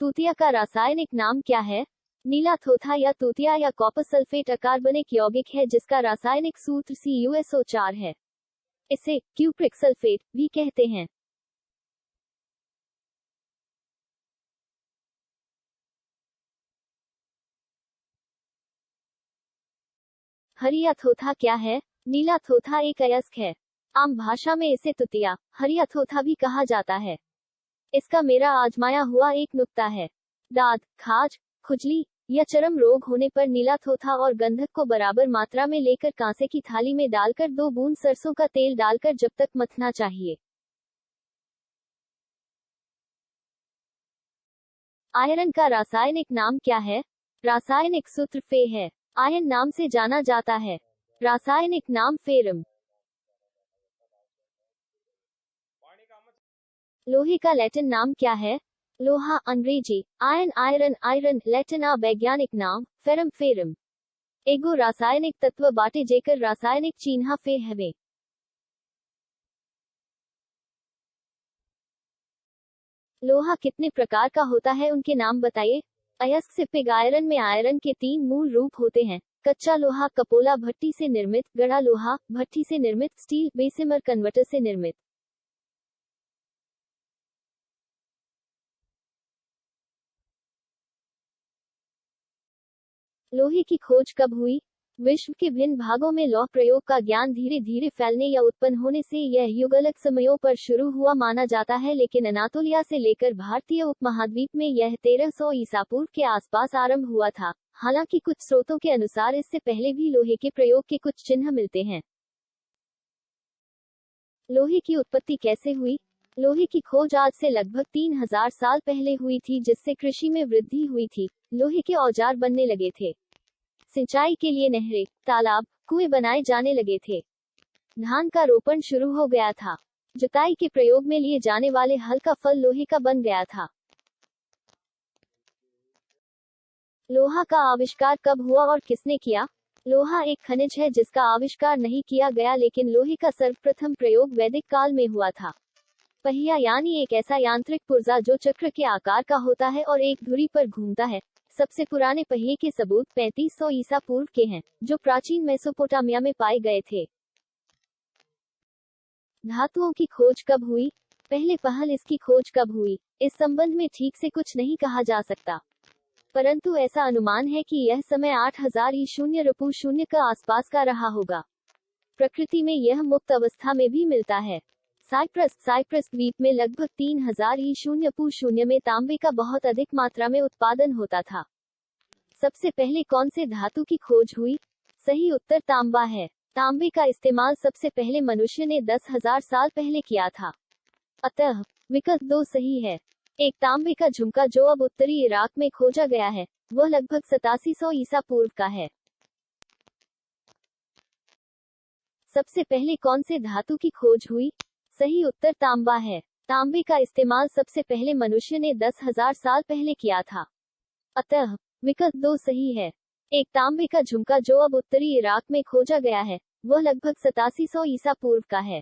तूतिया का रासायनिक नाम क्या है? नीला थोथा या तूतिया या कॉपर सल्फेट अकार्बनिक यौगिक है जिसका रासायनिक सूत्र CuSO4 है। इसे क्यूप्रिक सल्फेट भी कहते हैं। हरिया थोथा क्या है? नीला थोथा एक अयस्क है। आम भाषा में इसे तुतिया, हरिया थोथा भी कहा जाता है। इसका मेरा आजमाया हुआ एक नुक्ता है। दाद, खाज, खुजली या चर्म रोग होने पर नीला थोथा और गंधक को बराबर मात्रा में लेकर कांसे की थाली में डालकर 2 बूंद सरसों का तेल डालकर जब तक मथना चाहिए। आयरन का रासायनिक नाम क्या है? रासायनिक सूत्र फे है। आयन नाम से जाना जाता है। रासायनिक नाम फेरम। लोहे का लैटिन नाम क्या है? लोहा अंग्रेजी, आयन आयरन आयरन, लैटिन वैज्ञानिक नाम फेरम फेरम। एगो रासायनिक तत्व बाटे जेकर रासायनिक चिन्ह फे हवे। लोहा कितने प्रकार का होता है, उनके नाम बताइए। अयस्क से पिग आयरन में आयरन के 3 मूल रूप होते हैं। कच्चा लोहा, कपोला भट्टी से निर्मित, गढ़ा लोहा भट्टी से निर्मित, स्टील बेसिमर कन्वर्टर से निर्मित। लोहे की खोज कब हुई? विश्व के भिन्न भागों में लौह प्रयोग का ज्ञान धीरे धीरे फैलने या उत्पन्न होने से यह युग अलग समयों पर शुरू हुआ माना जाता है, लेकिन अनातोलिया से लेकर भारतीय उपमहाद्वीप में यह 1300 ईसा पूर्व के आसपास आरंभ हुआ था। हालांकि कुछ स्रोतों के अनुसार इससे पहले भी लोहे के प्रयोग के कुछ चिन्ह मिलते हैं। लोहे की उत्पत्ति कैसे हुई? लोहे की खोज आज से लगभग 3000 साल पहले हुई थी, जिससे कृषि में वृद्धि हुई थी। लोहे के औजार बनने लगे थे। सिंचाई के लिए नहरें, तालाब, कुएं बनाए जाने लगे थे। धान का रोपण शुरू हो गया था। जुताई के प्रयोग में लिए जाने वाले हल का फल लोहे का बन गया था। लोहा का आविष्कार कब हुआ और किसने किया? लोहा एक खनिज है जिसका आविष्कार नहीं किया गया, लेकिन लोहे का सर्वप्रथम प्रयोग वैदिक काल में हुआ था। पहिया यानी एक ऐसा यांत्रिक पुर्जा जो चक्र के आकार का होता है और एक धुरी पर घूमता है। सबसे पुराने पहिए के सबूत 3500 ईसा पूर्व के हैं, जो प्राचीन मेसोपोटामिया में पाए गए थे। धातुओं की खोज कब हुई? पहले पहल इसकी खोज कब हुई, इस संबंध में ठीक से कुछ नहीं कहा जा सकता, परंतु ऐसा अनुमान है कि यह समय 8000 ई शून्य का आसपास का रहा होगा। प्रकृति में यह मुक्त अवस्था में भी मिलता है। साइप्रस द्वीप में लगभग 3000 ई शून्य में तांबे का बहुत अधिक मात्रा में उत्पादन होता था। सबसे पहले कौन से धातु की खोज हुई? सही उत्तर तांबा है। तांबे का इस्तेमाल सबसे पहले मनुष्य ने 10,000 साल पहले किया था। अतः विकल्प 2 सही है। एक तांबे का झुमका जो अब उत्तरी इराक में खोजा गया है, वह लगभग 8700 ईसा पूर्व का है। सबसे पहले कौन से धातु की खोज हुई? सही उत्तर तांबा है। तांबे का इस्तेमाल सबसे पहले मनुष्य ने 10,000 साल पहले किया था। अतः विकल्प 2 सही है। एक तांबे का झुमका जो अब उत्तरी इराक में खोजा गया है, वह लगभग 8700 ईसा पूर्व का है।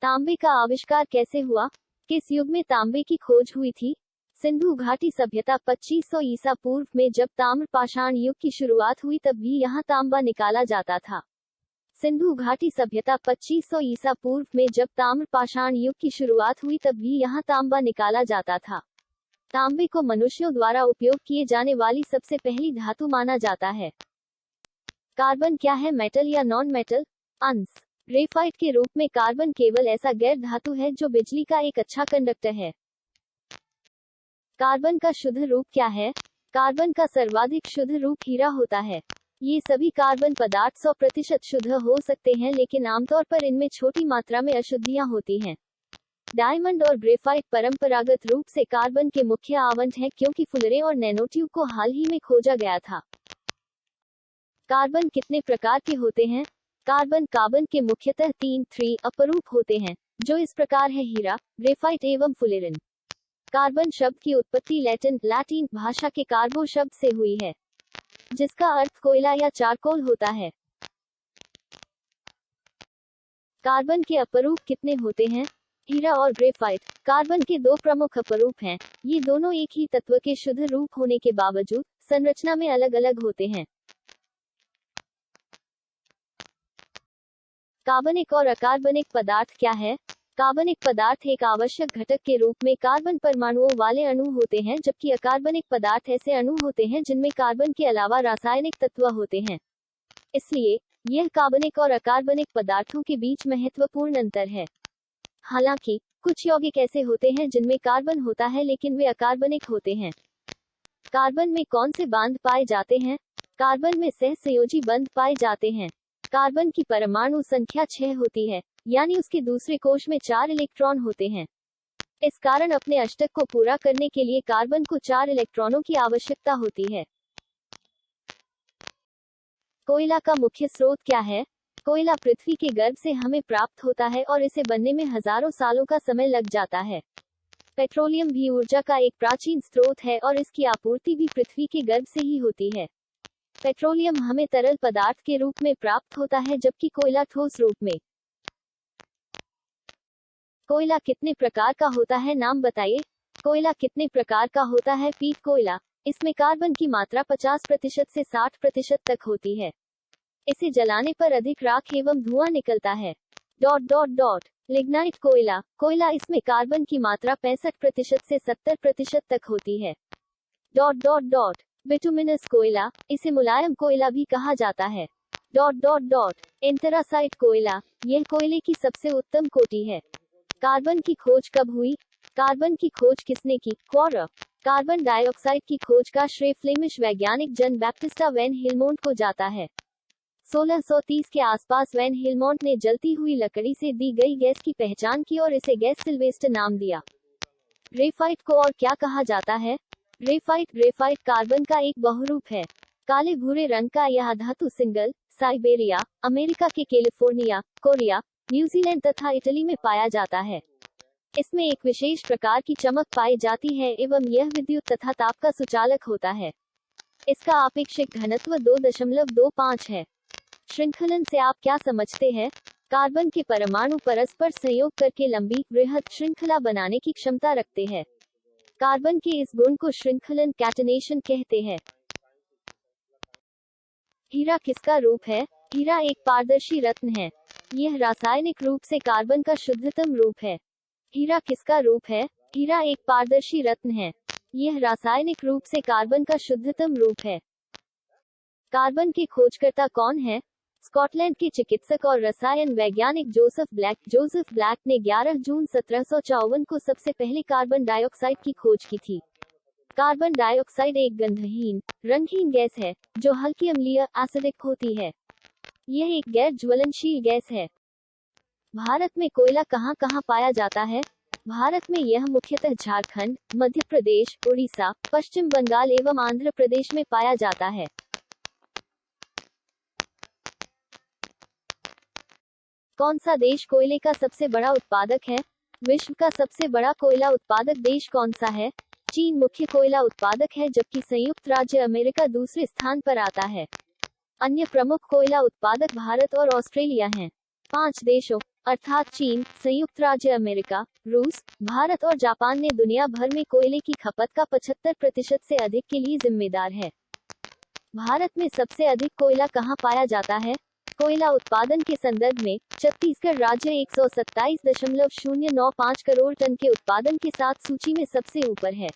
तांबे का आविष्कार कैसे हुआ? किस युग में तांबे की खोज हुई थी? सिंधु घाटी सभ्यता 2500 ईसा पूर्व में जब ताम्र पाषाण युग की शुरुआत हुई तब भी यहाँ तांबा निकाला जाता था। सिंधु घाटी सभ्यता 2500 ईसा पूर्व में जब ताम्र पाषाण युग की शुरुआत हुई तब भी यहाँ तांबा निकाला जाता था। तांबे को मनुष्यों द्वारा उपयोग किए जाने वाली सबसे पहली धातु माना जाता है। कार्बन क्या है, मेटल या नॉन मेटल? अंश ग्रेफाइट के रूप में कार्बन केवल ऐसा गैर धातु है जो बिजली का एक अच्छा कंडक्टर है। कार्बन का शुद्ध रूप क्या है? कार्बन का सर्वाधिक शुद्ध रूप हीरा होता है। ये सभी कार्बन पदार्थ 100% शुद्ध हो सकते हैं, लेकिन आमतौर पर इनमें छोटी मात्रा में अशुद्धियां होती हैं। डायमंड और ग्रेफाइट परंपरागत रूप से कार्बन के मुख्य आवंट हैं, क्योंकि फुलरे और नैनोट्यूब को हाल ही में खोजा गया था। कार्बन कितने प्रकार के होते हैं? कार्बन के मुख्यतः 3 अपरूप होते हैं, जो इस प्रकार है: हीरा, ग्रेफाइट एवं फुलेरिन। कार्बन शब्द की उत्पत्ति लैटिन भाषा के कार्बो शब्द से हुई है, जिसका अर्थ कोयला या चारकोल होता है। कार्बन के अपरूप कितने होते हैं? हीरा और ग्रेफाइट कार्बन के दो प्रमुख अपरूप हैं। ये दोनों एक ही तत्व के शुद्ध रूप होने के बावजूद संरचना में अलग अलग होते हैं। कार्बनिक और अकार्बनिक पदार्थ क्या है? कार्बनिक पदार्थ एक आवश्यक घटक के रूप में कार्बन परमाणुओं वाले अणु होते हैं, जबकि अकार्बनिक पदार्थ ऐसे अणु होते हैं जिनमें कार्बन के अलावा रासायनिक तत्व होते हैं। इसलिए यह कार्बनिक और अकार्बनिक पदार्थों के बीच महत्वपूर्ण अंतर है। हालांकि कुछ यौगिक ऐसे होते हैं जिनमें कार्बन होता है लेकिन वे अकार्बनिक होते हैं। कार्बन में कौन से बांध पाए जाते हैं? कार्बन में सहसंयोजी बंध पाए जाते हैं। कार्बन की परमाणु संख्या 6 होती है, यानी उसके दूसरे कोश में 4 इलेक्ट्रॉन होते हैं। इस कारण अपने अष्टक को पूरा करने के लिए कार्बन को 4 इलेक्ट्रॉनों की आवश्यकता होती है। कोयला का मुख्य स्रोत क्या है? कोयला पृथ्वी के गर्भ से हमें प्राप्त होता है और इसे बनने में हजारों सालों का समय लग जाता है। पेट्रोलियम भी ऊर्जा का एक प्राचीन स्रोत है और इसकी आपूर्ति भी पृथ्वी के गर्भ से ही होती है। पेट्रोलियम हमें तरल पदार्थ के रूप में प्राप्त होता है, जबकि कोयला ठोस रूप में। कोयला कितने प्रकार का होता है, नाम बताइए। कोयला कितने प्रकार का होता है? पीट कोयला। इसमें कार्बन की मात्रा 50% से 60% तक होती है। इसे जलाने पर अधिक राख एवं धुआं निकलता है। लिग्नाइट कोयला। कोयला इसमें कार्बन की मात्रा 65% से 70% तक होती है। बिटुमिनस कोयला। इसे मुलायम कोयला भी कहा जाता है। एंथ्रासाइट कोयला। यह कोयले की सबसे उत्तम कोटि है। कार्बन की खोज कब हुई? कार्बन की खोज किसने की? क्वार। कार्बन डाइऑक्साइड की खोज का श्रेय फ्लेमिश वैज्ञानिक जन बैप्टिस्टा वैन हेलमोंट को जाता है। 1630 के आसपास वैन हेलमोंट ने जलती हुई लकड़ी से दी गई गैस की पहचान की और इसे गैस सिल्वेस्टर नाम दिया। ग्रेफाइट को और क्या कहा जाता है? ग्रेफाइट कार्बन का एक बहुरूप है। काले भूरे रंग का यह धातु सिंगल साइबेरिया, अमेरिका के कैलिफोर्निया, कोरिया, न्यूजीलैंड तथा इटली में पाया जाता है। इसमें एक विशेष प्रकार की चमक पाई जाती है एवं यह विद्युत तथा ताप का सुचालक होता है। इसका आपेक्षिक घनत्व 2.25 है। श्रृंखलन से आप क्या समझते हैं? कार्बन के परमाणु परस्पर संयोग करके लंबी बृहद श्रृंखला बनाने की क्षमता रखते हैं। कार्बन के इस गुण को श्रृंखलन कैटनेशन कहते हैं। हीरा किसका रूप है? हीरा एक पारदर्शी रत्न है। यह रासायनिक रूप से कार्बन का शुद्धतम रूप है। हीरा किसका रूप है? हीरा एक पारदर्शी रत्न है। यह रासायनिक रूप से कार्बन का शुद्धतम रूप है। कार्बन के खोजकर्ता कौन है? स्कॉटलैंड के चिकित्सक और रसायन वैज्ञानिक जोसेफ ब्लैक ने 11 जून 1754 को सबसे पहले कार्बन डाइऑक्साइड की खोज की थी। कार्बन डाइऑक्साइड एक गंधहीन, रंगहीन गैस है जो हल्की अम्लीय एसिडिक होती है। यह एक गैर ज्वलनशील गैस है। भारत में कोयला कहाँ कहाँ पाया जाता है? भारत में यह मुख्यतः झारखंड, मध्य प्रदेश, उड़ीसा, पश्चिम बंगाल एवं आंध्र प्रदेश में पाया जाता है। कौन सा देश कोयले का सबसे बड़ा उत्पादक है? विश्व का सबसे बड़ा कोयला उत्पादक देश कौन सा है? चीन मुख्य कोयला उत्पादक है, जबकि संयुक्त राज्य अमेरिका दूसरे स्थान पर आता है। अन्य प्रमुख कोयला उत्पादक भारत और ऑस्ट्रेलिया हैं। 5 देशों अर्थात चीन, संयुक्त राज्य अमेरिका, रूस, भारत और जापान ने दुनिया भर में कोयले की खपत का 75% से अधिक के लिए जिम्मेदार है। भारत में सबसे अधिक कोयला कहाँ पाया जाता है? कोयला उत्पादन के संदर्भ में छत्तीसगढ़ राज्य 127.095 करोड़ टन के उत्पादन के साथ सूची में सबसे ऊपर है।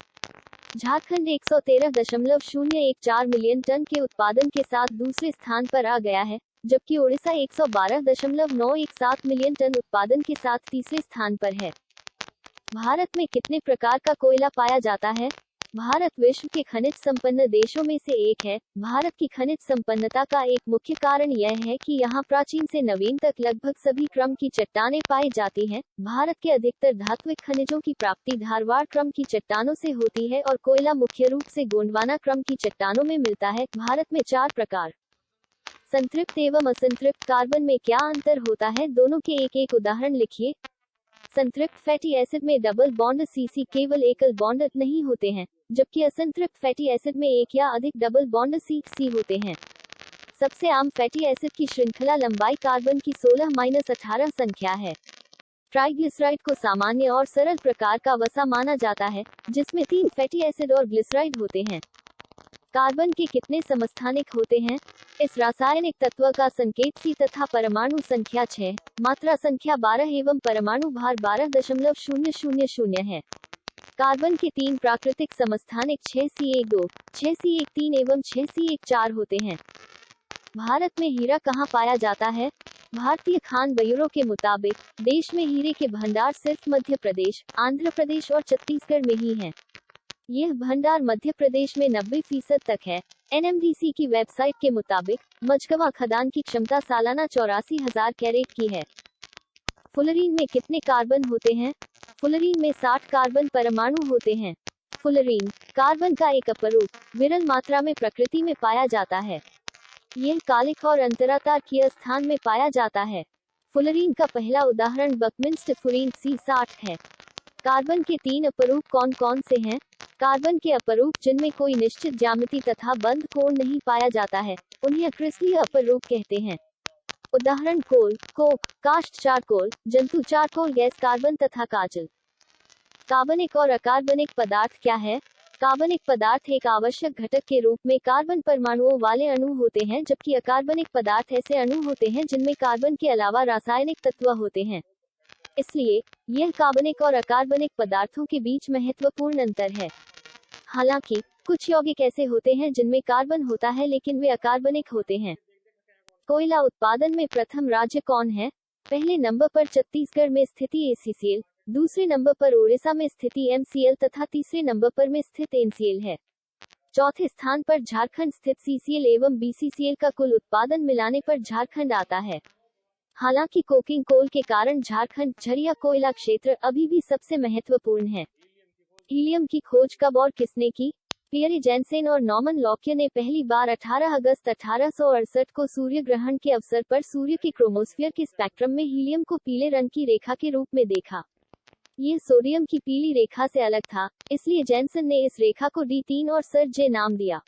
झारखंड 113.014 मिलियन टन के उत्पादन के साथ दूसरे स्थान पर आ गया है, जबकि उड़ीसा 112.917 मिलियन टन उत्पादन के साथ तीसरे स्थान पर है। भारत में कितने प्रकार का कोयला पाया जाता है? भारत विश्व के खनिज संपन्न देशों में से एक है। भारत की खनिज संपन्नता का एक मुख्य कारण यह है कि यहाँ प्राचीन से नवीन तक लगभग सभी क्रम की चट्टानें पाई जाती हैं। भारत के अधिकतर धात्विक खनिजों की प्राप्ति धारवाड़ क्रम की चट्टानों से होती है और कोयला मुख्य रूप से गोंडवाना क्रम की चट्टानों में मिलता है। भारत में 4 प्रकार संतृप्त एवं असंतृप्त कार्बन में क्या अंतर होता है? दोनों के एक उदाहरण लिखिए। संतृप्त फैटी एसिड में डबल बॉन्ड सीसी केवल एकल बॉन्ड नहीं होते हैं, जबकि असंतृप्त फैटी एसिड में एक या अधिक डबल बॉन्ड सी होते हैं। सबसे आम फैटी एसिड की श्रृंखला लंबाई कार्बन की 16-18 संख्या है। ट्राइग्लिसराइड को सामान्य और सरल प्रकार का वसा माना जाता है, जिसमें 3 फैटी एसिड और ग्लिसराइड होते हैं। कार्बन के कितने समस्थानिक होते हैं? इस रासायनिक तत्व का संकेत C तथा परमाणु संख्या 6, मात्रा संख्या 12 एवं परमाणु भार 12.000 है। कार्बन के 3 प्राकृतिक समस्थानिक 6C12, 6C13 एवं 6C14 होते हैं। भारत में हीरा कहाँ पाया जाता है? भारतीय खान ब्यूरो के मुताबिक देश में हीरे के भंडार सिर्फ मध्य प्रदेश, आंध्र प्रदेश और छत्तीसगढ़ में ही हैं। यह भंडार मध्य प्रदेश में 90% तक है। NMDC की वेबसाइट के मुताबिक मझगवा खदान की क्षमता सालाना 84,000 कैरेट की है। फुलरीन में कितने कार्बन होते हैं? फुलरीन में 60 कार्बन परमाणु होते हैं। फुलरीन कार्बन का एक अपरूप विरल मात्रा में प्रकृति में पाया जाता है। यह कालिक और अंतरातारकीय स्थान में पाया जाता है। फुलरीन का पहला उदाहरण बकमिंस्टर फुरीन C60 है। कार्बन के 3 अपरूप कौन कौन से हैं? कार्बन के अपरूप जिनमें कोई निश्चित ज्यामिति तथा बंध कोण नहीं पाया जाता है, उन्हें अक्रिस्टलीय अपरूप कहते हैं। उदाहरण कोल, कोक, काष्ठ चारकोल, जंतु चारकोल गैस कार्बन तथा काजल। कार्बनिक और अकार्बनिक पदार्थ क्या है? कार्बनिक पदार्थ एक आवश्यक घटक के रूप में कार्बन परमाणुओं वाले अणु होते हैं, जबकि अकार्बनिक पदार्थ ऐसे अणु होते हैं जिनमें कार्बन के अलावा रासायनिक तत्व होते हैं। इसलिए यह कार्बनिक और अकार्बनिक पदार्थों के बीच महत्वपूर्ण अंतर है। हालांकि कुछ यौगिक ऐसे होते हैं जिनमें कार्बन होता है लेकिन वे अकार्बनिक होते हैं। कोयला उत्पादन में प्रथम राज्य कौन है? पहले नंबर पर छत्तीसगढ़ में स्थिति ACCL, दूसरे नंबर पर ओडिशा में स्थिति MCL तथा तीसरे नंबर पर में स्थित NCL है। चौथे स्थान पर झारखंड स्थित CCL एवं BCCL का कुल उत्पादन मिलाने पर झारखंड आता है। हालांकि कोकिंग कोल के कारण झारखंड झरिया कोयला क्षेत्र अभी भी सबसे महत्वपूर्ण है। हीलियम की खोज कब और किसने की? पियरे जेनसेन और नॉर्मन लॉकियर ने पहली बार 18 अगस्त 1868 को सूर्य ग्रहण के अवसर पर सूर्य के क्रोमोस्फीयर के स्पेक्ट्रम में हीलियम को पीले रंग की रेखा के रूप में देखा। यह सोडियम की पीली रेखा से अलग था, इसलिए जेनसेन ने इस रेखा को D3 और सर जे नाम दिया।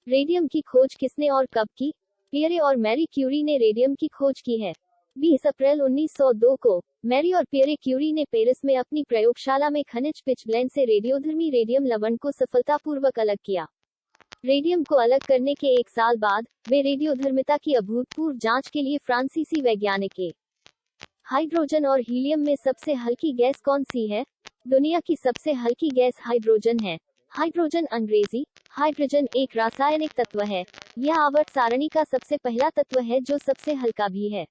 रेडियम की खोज किसने और कब की? पियरे और मैरी क्यूरी ने रेडियम की खोज की है। 20 अप्रैल 1902 को मैरी और पियरे क्यूरी ने पेरिस में अपनी प्रयोगशाला में खनिज पिचब्लेंड से रेडियोधर्मी रेडियम लवण को सफलतापूर्वक अलग किया। रेडियम को अलग करने के 1 साल बाद वे रेडियोधर्मिता की अभूतपूर्व जांच के लिए फ्रांसीसी वैज्ञानिक के हाइड्रोजन और हीलियम में सबसे हल्की गैस कौन सी है? दुनिया की सबसे हल्की गैस हाइड्रोजन है। हाइड्रोजन अंग्रेजी हाइड्रोजन एक रासायनिक तत्व है। यह आवर्त सारणी का सबसे पहला तत्व है जो सबसे हल्का भी है।